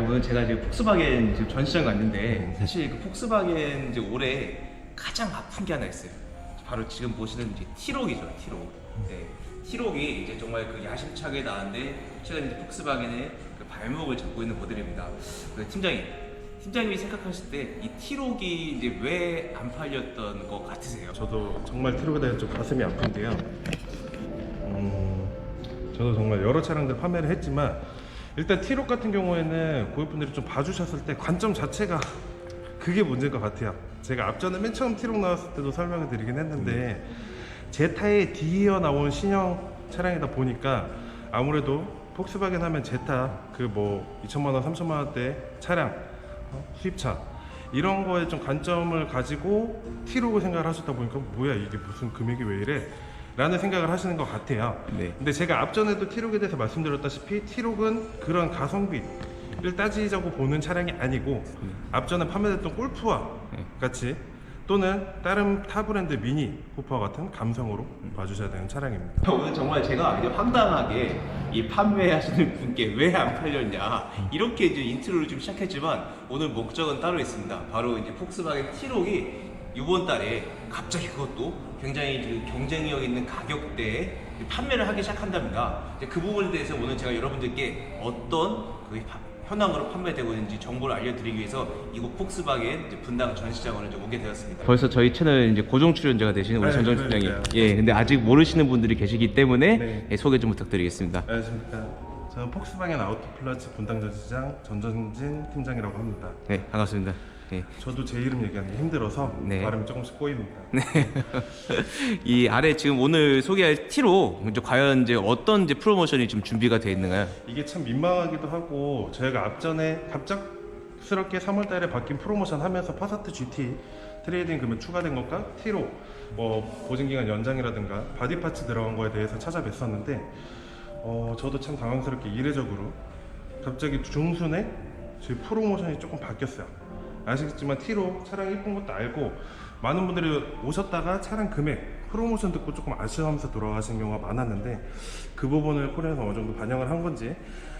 오늘 제가 이제 폭스바겐 지금 전시장 갔는데 사실 그 폭스바겐 이제 올해 가장 아픈 게 하나 있어요. 바로 지금 보시는 이제 T-Roc이죠, T-Roc. 네, T-Roc이 이제 정말 그 야심차게 나왔는데 최근 이제 폭스바겐의 그 발목을 잡고 있는 모델입니다. 팀장님이 생각하실 때 이 T-Roc이 이제 왜 안 팔렸던 것 같으세요? 저도 정말 T-Roc에 대해 좀 가슴이 아픈데요. 저도 정말 여러 차량들 판매를 했지만 일단 T-Roc 같은 경우에는 고객분들이 좀 봐주셨을 때 관점 자체가 그게 문제인 것 같아요. 제가 앞전에 맨 처음 T-Roc 나왔을 때도 설명을 드리긴 했는데 제타에 뒤이어 나온 신형 차량이다 보니까 아무래도 폭스바겐 하면 제타 그 뭐 2천만원 3천만원대 차량 수입차 이런 거에 좀 관점을 가지고 T-Roc을 생각을 하셨다 보니까 뭐야 이게 무슨 금액이 왜 이래 라는 생각을 하시는 것 같아요. 네. 근데 제가 앞전에도 T-Roc에 대해서 말씀드렸다시피 T-Roc은 그런 가성비를 따지자고 보는 차량이 아니고 앞전에 판매됐던 골프와 같이 또는 다른 타 브랜드 미니 쿠퍼와 같은 감성으로 봐주셔야 되는 차량입니다. 오늘 정말 제가 이제 황당하게 이 판매하시는 분께 왜 안 팔렸냐 이렇게 이제 인트로를 좀 시작했지만 오늘 목적은 따로 있습니다. 바로 이제 폭스바겐 T-Roc이 이번 달에 갑자기 그것도 굉장히 그 경쟁력 있는 가격대에 판매를 하기 시작한답니다. 이제 그 부분에 대해서 오늘 제가 여러분들께 어떤 그 현황으로 판매되고 있는지 정보를 알려드리기 위해서 이곳 폭스바겐 이제 분당 전시장으로 이제 오게 되었습니다. 벌써 저희 채널 이제 고정 출연자가 되시는 우리 전정 팀장님. 예, 근데 아직 모르시는 분들이 계시기 때문에 네. 예, 소개 좀 부탁드리겠습니다. 안녕하십니까. 저는 폭스바겐 아우토플러스 분당 전시장 전전진 팀장이라고 합니다. 네, 반갑습니다. 예. 저도 제 이름 얘기하는 게 힘들어서 네. 발음이 조금씩 꼬입니다. 네. 이 아래 지금 오늘 소개할 T-Roc 이제 과연 이제 어떤 이제 프로모션이 좀 준비가 되어 있는가요? 이게 참 민망하기도 하고 저희가 앞전에 갑작스럽게 3월달에 바뀐 프로모션 하면서 파사트 GT 트레이딩 금액 추가된 것과 T-Roc 뭐 보증기간 연장이라든가 바디 파츠 들어간 거에 대해서 찾아뵀었는데 저도 참 당황스럽게 이례적으로 갑자기 중순에 저희 프로모션이 조금 바뀌었어요. 아시겠지만 T-Roc 차량 예쁜 것도 알고 많은 분들이 오셨다가 차량 금액 프로모션 듣고 조금 아쉬워하면서 돌아가신 경우가 많았는데 그 부분을 코리아에서 어느 정도 반영을 한 건지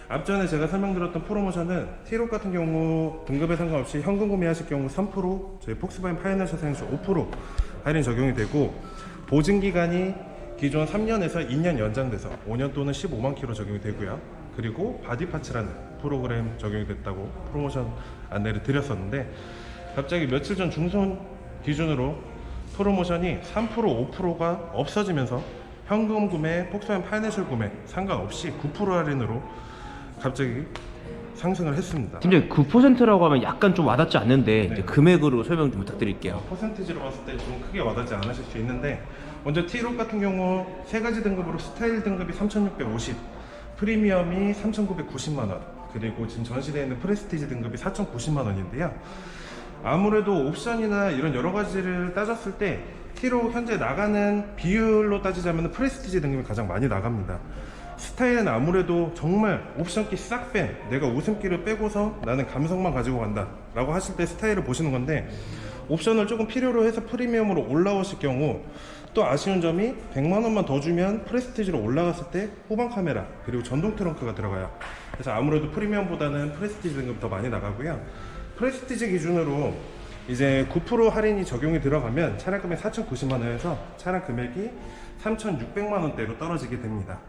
앞전에 제가 설명드렸던 프로모션은 T-Roc 같은 경우 등급에 상관없이 현금 구매하실 경우 3% 저희 폭스바겐 파이낸셜 사용시 5% 할인 적용이 되고 보증기간이 기존 3년에서 2년 연장돼서 5년 또는 15만 킬로 적용이 되고요. 그리고 바디 파츠라는 프로그램 적용이 됐다고 프로모션 안내를 드렸었는데 갑자기 며칠 전 중순 기준으로 프로모션이 3% 5%가 없어지면서 현금 구매, 폭스바겐 파이낸셜 구매 상관없이 9% 할인으로 갑자기 상승을 했습니다. 팀장님 9%라고 하면 약간 좀 와닿지 않는데 네. 이제 금액으로 설명 좀 부탁드릴게요. 퍼센티지로 봤을 때 좀 크게 와닿지 않으실 수 있는데 먼저 T-Roc 같은 경우 세 가지 등급으로 스타일 등급이 3,650, 프리미엄이 3,990만원, 그리고 지금 전시되어 있는 프레스티지 등급이 4,090만원인데요. 아무래도 옵션이나 이런 여러 가지를 따졌을 때 T-Roc 현재 나가는 비율로 따지자면 프레스티지 등급이 가장 많이 나갑니다. 스타일은 아무래도 정말 옵션기 싹 뺀 내가 웃음기를 빼고서 나는 감성만 가지고 간다 라고 하실 때 스타일을 보시는 건데 옵션을 조금 필요로 해서 프리미엄으로 올라오실 경우 또 아쉬운 점이 100만원만 더 주면 프레스티지로 올라갔을 때 후방 카메라 그리고 전동 트렁크가 들어가요. 그래서 아무래도 프리미엄보다는 프레스티지 등급이 더 많이 나가고요. 프레스티지 기준으로 이제 9% 할인이 적용이 들어가면 차량 금액 4,090만원에서 차량 금액이 3,600만원대로 떨어지게 됩니다.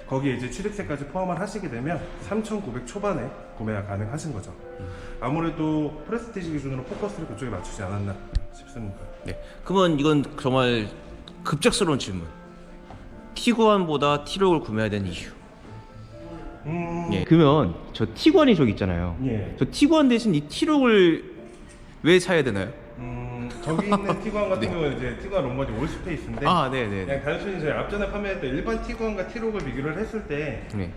거기에 이제 취득세까지 포함을 하시게 되면 3,900 초반에 구매가 가능하신 거죠. 아무래도 프레스티지 기준으로 포커스를 그쪽에 맞추지 않았나 싶습니다. 네. 그러면 이건 정말 급작스러운 질문. T-Guan보다 T-Roc을 구매해야 되는 이유. 예. 그러면 저 T-Guan이 저기 있잖아요. 예. 저 T-Guan 대신 이 T-Roc을 왜 사야 되나요? 저기 있는 T-Guan 같은 경우는 이제 T-Guan 롱바디 올스페이스인데 아, 네네. 그냥 단순히 저희 앞전에 판매했던 일반 T-Guan과 T-Roc을 비교를 했을 때 네.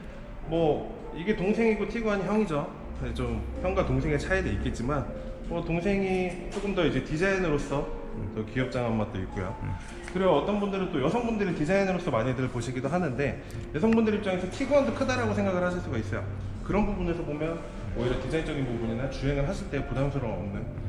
뭐 이게 동생이고 T-Guan이 형이죠. 좀 형과 동생의 차이도 있겠지만 뭐 동생이 조금 더 이제 디자인으로서 더 귀엽장한 맛도 있고요. 그리고 어떤 분들은 또 여성분들이 디자인으로서 많이들 보시기도 하는데 여성분들 입장에서 T-Guan도 크다라고 생각을 하실 수가 있어요. 그런 부분에서 보면 오히려 디자인적인 부분이나 주행을 하실 때 부담스러움없는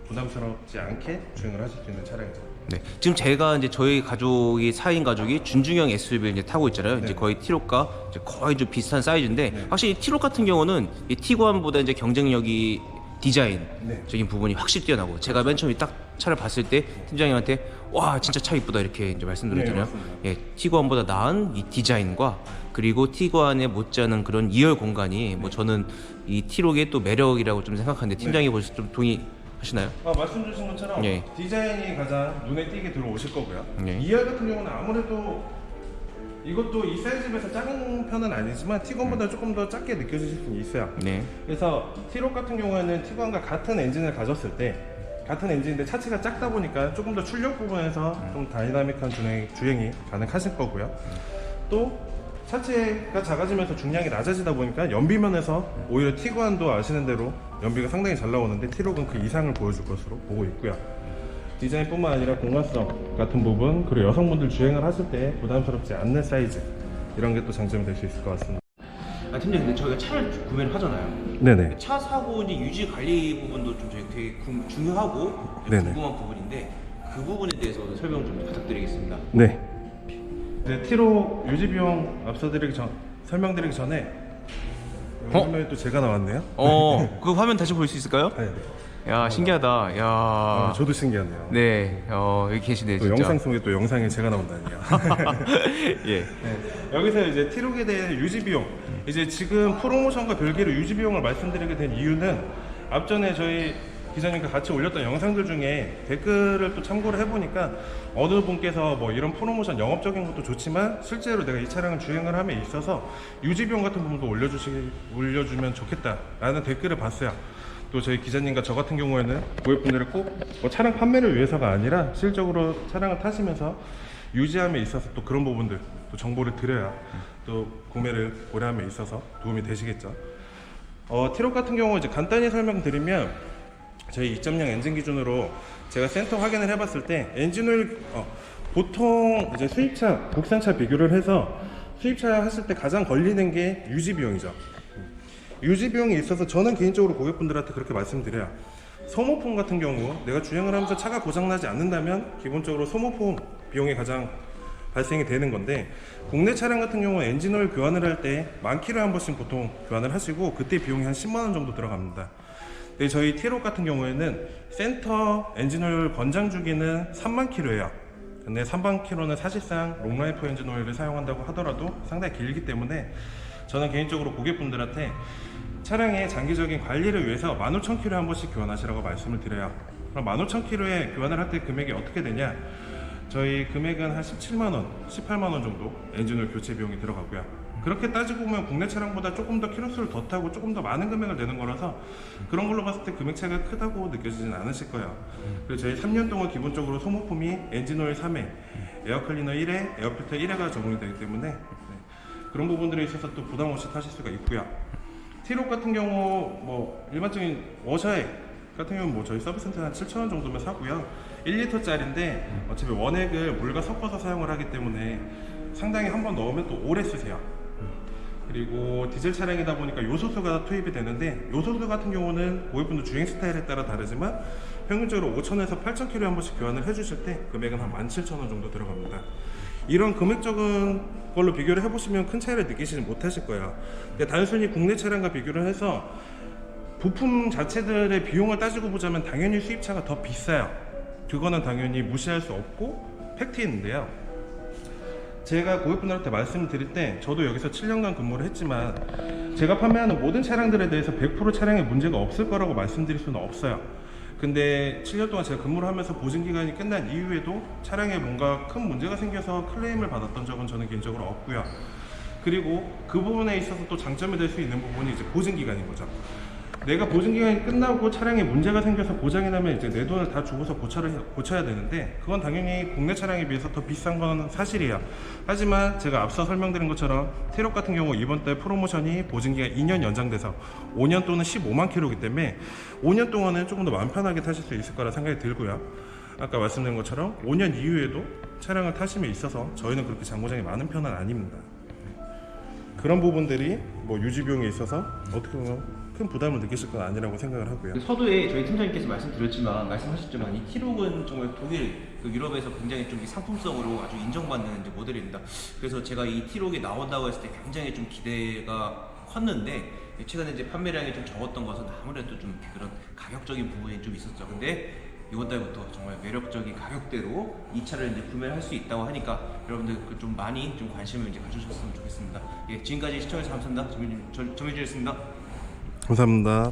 부담스럽지 않게 주행을 하실 수 있는 차량이죠. 네, 지금 제가 이제 저희 가족이 4인 가족이 준중형 SUV를 이제 타고 있잖아요. 네. 이제 거의 티록과 이제 거의 좀 비슷한 사이즈인데 네. 확실히 티록 같은 경우는 이 티구안보다 이제 경쟁력이 디자인적인 네. 부분이 확실히 뛰어나고 제가 맨 처음에 딱 차를 봤을 때 팀장님한테 와 진짜 차 이쁘다 이렇게 이제 말씀드렸잖아요. 네, 맞습니다. 예, 티구안보다 나은 이 디자인과 그리고 티구안에 못지않은 그런 2열 공간이 뭐 저는 이 티록의 또 매력이라고 좀 생각하는데 팀장이 보실 좀 동의하시나요? 말씀 주신 것처럼 예. 디자인이 가장 눈에 띄게 들어오실 거고요. 예. 2열 같은 경우는 아무래도 이것도 이 사이즈에서 작은 편은 아니지만 티건보다 조금 더 작게 느껴지실 수는 있어요. 네. 그래서 티록 같은 경우에는 티건과 같은 엔진을 가졌을 때 같은 엔진인데 차체가 작다 보니까 조금 더 출력 부분에서 좀 다이나믹한 주행이 가능하실 거고요. 또 차체가 작아지면서 중량이 낮아지다 보니까 연비면에서 오히려 티구안도 아시는 대로 연비가 상당히 잘 나오는데 티록은 그 이상을 보여줄 것으로 보고 있고요. 디자인뿐만 아니라 공간성 같은 부분, 그리고 여성분들 주행을 하실 때 부담스럽지 않는 사이즈, 이런 게 또 장점이 될 수 있을 것 같습니다. 아 팀장님, 근데 저희가 차를 구매를 하잖아요. 네네. 차 사고 이제 유지 관리 부분도 좀 저희 되게 중요하고 좀 네네. 궁금한 부분인데 그 부분에 대해서 설명 좀 부탁드리겠습니다. 네. 이제 티록 유지 비용 설명드리기 전에 화면에 또 제가 나왔네요. 그 화면 다시 볼 수 있을까요? 네. 야 신기하다. 야. 저도 신기하네요. 네. 여기 계시네요. 또 진짜. 영상 속에 또 영상에 제가 나온다니요. 예. 네. 여기서 이제 티록에 대한 유지 비용, 이제 지금 프로모션과 별개로 유지 비용을 말씀드리게 된 이유는 앞전에 저희 기자님과 같이 올렸던 영상들 중에 댓글을 또 참고를 해보니까 어느 분께서 뭐 이런 프로모션 영업적인 것도 좋지만 실제로 내가 이 차량을 주행을 함에 있어서 유지 비용 같은 부분도 올려주면 좋겠다라는 댓글을 봤어요. 또 저희 기자님과 저 같은 경우에는 고객분들을 꼭 뭐 차량 판매를 위해서가 아니라 실적으로 차량을 타시면서 유지함에 있어서 또 그런 부분들 또 정보를 드려야 또 구매를 오래함에 있어서 도움이 되시겠죠. 티록 같은 경우 이제 간단히 설명드리면 저희 2.0 엔진 기준으로 제가 센터 확인을 해봤을 때 엔진오일 보통 이제 수입차, 국산차 비교를 해서 수입차 하실 때 가장 걸리는 게 유지 비용이죠. 유지 비용이 있어서 저는 개인적으로 고객분들한테 그렇게 말씀드려요. 소모품 같은 경우 내가 주행을 하면서 차가 고장나지 않는다면 기본적으로 소모품 비용이 가장 발생이 되는 건데, 국내 차량 같은 경우 엔진오일 교환을 할 때 만 킬로에 한 번씩 보통 교환을 하시고 그때 비용이 한 10만 원 정도 들어갑니다. 근데 저희 티록 같은 경우에는 센터 엔진오일 권장 주기는 3만 킬로예요. 근데 3만 킬로는 사실상 롱라이프 엔진오일을 사용한다고 하더라도 상당히 길기 때문에 저는 개인적으로 고객분들한테 차량의 장기적인 관리를 위해서 15,000km에 한 번씩 교환하시라고 말씀을 드려요. 그럼 15,000km에 교환을 할 때 금액이 어떻게 되냐? 저희 금액은 한 17만원, 18만원 정도 엔진오일 교체 비용이 들어가고요. 그렇게 따지고 보면 국내 차량보다 조금 더 키로수를 더 타고 조금 더 많은 금액을 내는 거라서 그런 걸로 봤을 때 금액 차이가 크다고 느껴지진 않으실 거예요. 그리고 저희 3년 동안 기본적으로 소모품이 엔진오일 3회, 에어클리너 1회, 에어필터 1회가 적용이 되기 때문에 그런 부분들에 있어서 또 부담 없이 타실 수가 있고요. 티록 같은 경우 뭐 일반적인 워셔액 같은 경우는 뭐 저희 서비스센터 한 7,000원 정도면 사고요. 1리터짜리인데 어차피 원액을 물과 섞어서 사용을 하기 때문에 상당히 한 번 넣으면 또 오래 쓰세요. 그리고 디젤 차량이다 보니까 요소수가 투입이 되는데 요소수 같은 경우는 고객분들 주행 스타일에 따라 다르지만 평균적으로 5,000에서 8,000km에 한 번씩 교환을 해주실 때 금액은 한 17,000원 정도 들어갑니다. 이런 금액적인 걸로 비교를 해보시면 큰 차이를 느끼시지 못하실 거예요. 근데 단순히 국내 차량과 비교를 해서 부품 자체들의 비용을 따지고 보자면 당연히 수입차가 더 비싸요. 그거는 당연히 무시할 수 없고 팩트인데요. 제가 고객분들한테 말씀을 드릴 때 저도 여기서 7년간 근무를 했지만 제가 판매하는 모든 차량들에 대해서 100% 차량에 문제가 없을 거라고 말씀드릴 수는 없어요. 근데 7년 동안 제가 근무를 하면서 보증기간이 끝난 이후에도 차량에 뭔가 큰 문제가 생겨서 클레임을 받았던 적은 저는 개인적으로 없고요. 그리고 그 부분에 있어서 또 장점이 될 수 있는 부분이 이제 보증기간인 거죠. 내가 보증기간이 끝나고 차량에 문제가 생겨서 고장이 나면 이제 내 돈을 다 주고서 고쳐야 되는데 그건 당연히 국내 차량에 비해서 더 비싼 건 사실이에요. 하지만 제가 앞서 설명드린 것처럼 티록 같은 경우 이번 달 프로모션이 보증기간 2년 연장돼서 5년 또는 15만 킬로이기 때문에 5년 동안은 조금 더 마음 편하게 타실 수 있을 거라 생각이 들고요. 아까 말씀드린 것처럼 5년 이후에도 차량을 타심에 있어서 저희는 그렇게 장고장이 많은 편은 아닙니다. 그런 부분들이 뭐 유지 비용에 있어서 어떻게 보면 큰 부담을 느끼실 건 아니라고 생각을 하고요. 서두에 저희 팀장님께서 말씀하셨지만 이 T-Rog은 정말 독일, 유럽에서 굉장히 좀 상품성으로 아주 인정받는 이제 모델입니다. 그래서 제가 이 T-Rog이 나온다고 했을 때 굉장히 좀 기대가 컸는데 최근에 이제 판매량이 좀 적었던 것은 아무래도 좀 그런 가격적인 부분이 좀 있었죠. 근데 이번 달부터 정말 매력적인 가격대로 이 차를 이제 구매를 할 수 있다고 하니까 여러분들 좀 많이 좀 관심을 이제 가져주셨으면 좋겠습니다. 예, 지금까지 시청해주셔서 감사합니다. 정민준이었습니다. 감사합니다.